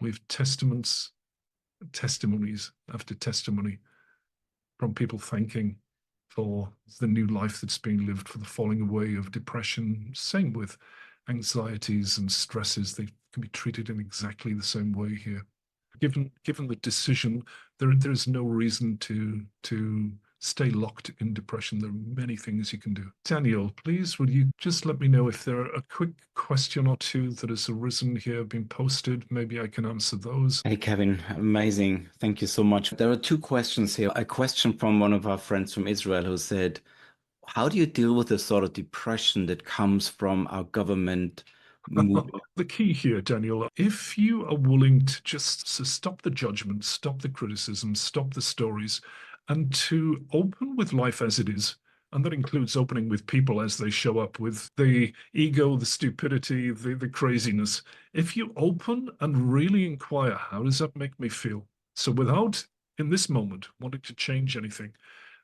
We've testimonies after testimony from people thanking for the new life that's being lived, for the falling away of depression. Same with anxieties and stresses. They can be treated in exactly the same way here. Given the decision, there is no reason to stay locked in depression. There are many things you can do. Daniel, please, would you just let me know if there are a quick question or two that has arisen here, been posted? Maybe I can answer those. Hey, Kevin, amazing. Thank you so much. There are two questions here. A question from one of our friends from Israel who said, how do you deal with the sort of depression that comes from our government moving? The key here, Daniel, if you are willing to just stop the judgment, stop the criticism, stop the stories, and to open with life as it is, and that includes opening with people as they show up with the ego, the stupidity, the craziness. If you open and really inquire, how does that make me feel? So without, in this moment, wanting to change anything,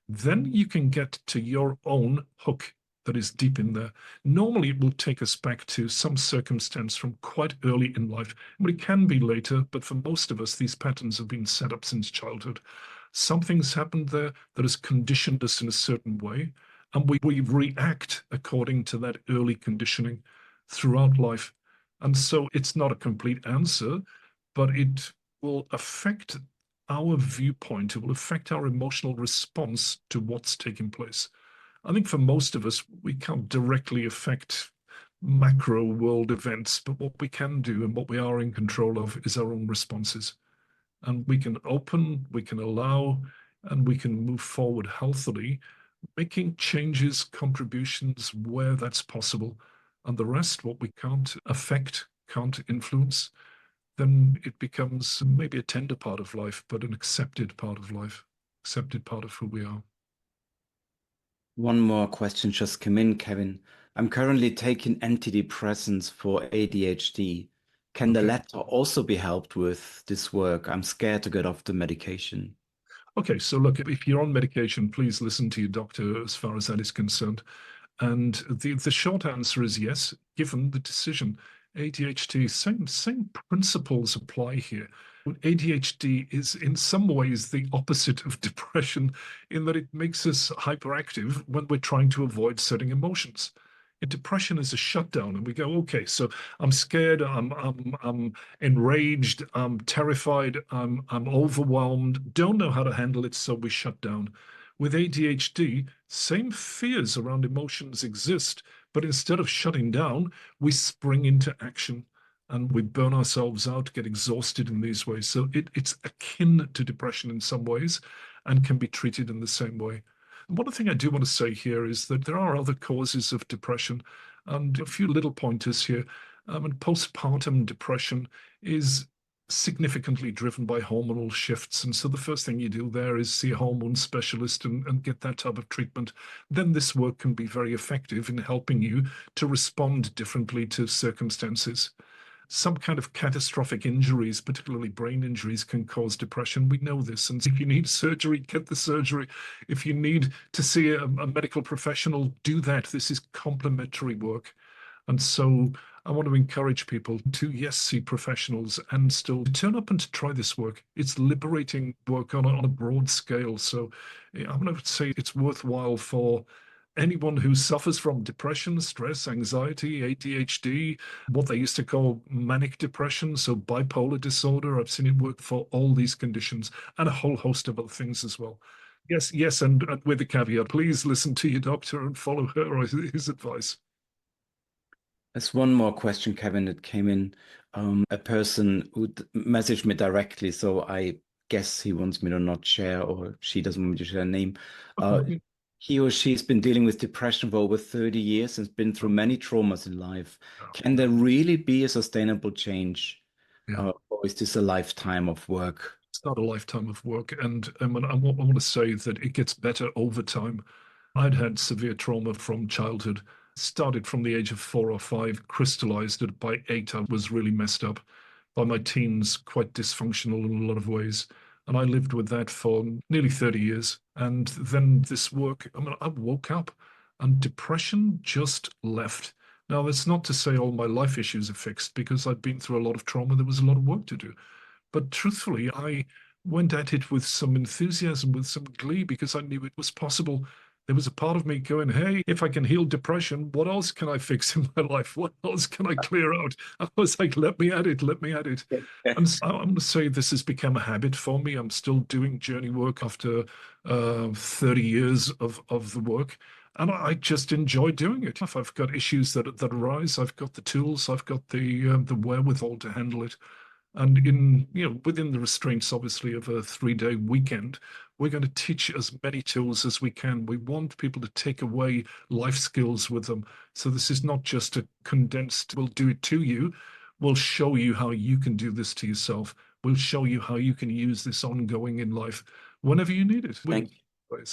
then you can get to your own hook that is deep in there. Normally, it will take us back to some circumstance from quite early in life, but it can be later. But for most of us, these patterns have been set up since childhood. Something's happened there that has conditioned us in a certain way, and we react according to that early conditioning throughout life. And so it's not a complete answer, but it will affect our viewpoint. It will affect our emotional response to what's taking place. I think for most of us, we can't directly affect macro world events, but what we can do and what we are in control of is our own responses. And we can open, we can allow, and we can move forward healthily, making changes, contributions where that's possible. And the rest, what we can't affect, can't influence, then it becomes maybe a tender part of life, but an accepted part of life, accepted part of who we are. One more question just came in, Kevin. I'm currently taking antidepressants for ADHD. Can the Okay. latter also be helped with this work? I'm scared to get off the medication. Okay, so look, if you're on medication, please listen to your doctor as far as that is concerned. And the short answer is yes, given the decision. ADHD, same principles apply here. ADHD is in some ways the opposite of depression in that it makes us hyperactive when we're trying to avoid certain emotions. Depression is a shutdown, and we go, okay, so I'm scared, I'm enraged, I'm terrified, I'm overwhelmed, don't know how to handle it, so we shut down. With ADHD, same fears around emotions exist, but instead of shutting down, we spring into action and we burn ourselves out, get exhausted in these ways. So it's akin to depression in some ways and can be treated in the same way. One thing I do want to say here is that there are other causes of depression, and a few little pointers here. And postpartum depression is significantly driven by hormonal shifts. And so the first thing you do there is see a hormone specialist and get that type of treatment. Then this work can be very effective in helping you to respond differently to circumstances. Some kind of catastrophic injuries, particularly brain injuries, can cause depression. We know this. And if you need surgery, get the surgery. If you need to see a medical professional, do that. This is complementary work. And so I want to encourage people to, yes, see professionals and still turn up and to try this work. It's liberating work on a broad scale. So I'm going to say it's worthwhile for anyone who suffers from depression, stress, anxiety, ADHD, what they used to call manic depression, so bipolar disorder. I've seen it work for all these conditions and a whole host of other things as well. Yes, yes, and with the caveat, please listen to your doctor and follow her or his advice. There's one more question, Kevin, that came in. A person who messaged me directly, so I guess he wants me to not share, or she doesn't want me to share a name. Uh, Okay. he or she's been dealing with depression for over 30 years and has been through many traumas in life. Yeah, Can there really be a sustainable change, yeah. or is this a lifetime of work? It's not a lifetime of work. And I want to say that it gets better over time. I'd had severe trauma from childhood, started from the age of 4 or 5, crystallized it by 8. I was really messed up. By my teens, quite dysfunctional in a lot of ways. And I lived with that for nearly 30 years. And then this work, I woke up and depression just left. Now, that's not to say all my life issues are fixed because I've been through a lot of trauma. There was a lot of work to do. But truthfully, I went at it with some enthusiasm, with some glee, because I knew it was possible. There was a part of me going, hey, if I can heal depression, what else can I fix in my life? What else can I clear out? I was like, let me at it, let me at it. And so I'm going to say this has become a habit for me. I'm still doing journey work after 30 years of the work. And I just enjoy doing it. If I've got issues that arise, I've got the tools, I've got the wherewithal to handle it. And within the restraints, obviously, of a 3-day weekend, we're going to teach as many tools as we can. We want people to take away life skills with them. So this is not just a condensed, we'll do it to you. We'll show you how you can do this to yourself. We'll show you how you can use this ongoing in life whenever you need it. Thank you.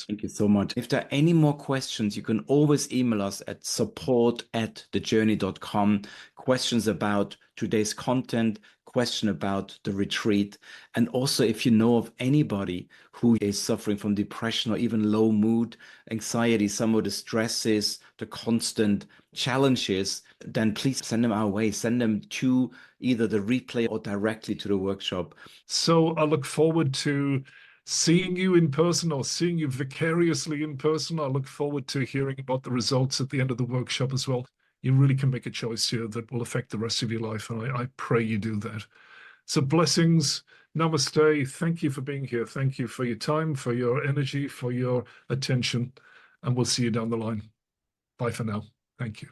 Thank you so much. If there are any more questions, you can always email us at support@thejourney.com. Questions about today's content, question about the retreat. And also, if you know of anybody who is suffering from depression or even low mood, anxiety, some of the stresses, the constant challenges, then please send them our way. Send them to either the replay or directly to the workshop. So I look forward to seeing you in person or seeing you vicariously in person. I look forward to hearing about the results at the end of the workshop as well. You really can make a choice here that will affect the rest of your life, and I pray you do that. So blessings, namaste. Thank you for being here. Thank you for your time, for your energy, for your attention, and we'll see you down the line. Bye for now. Thank you.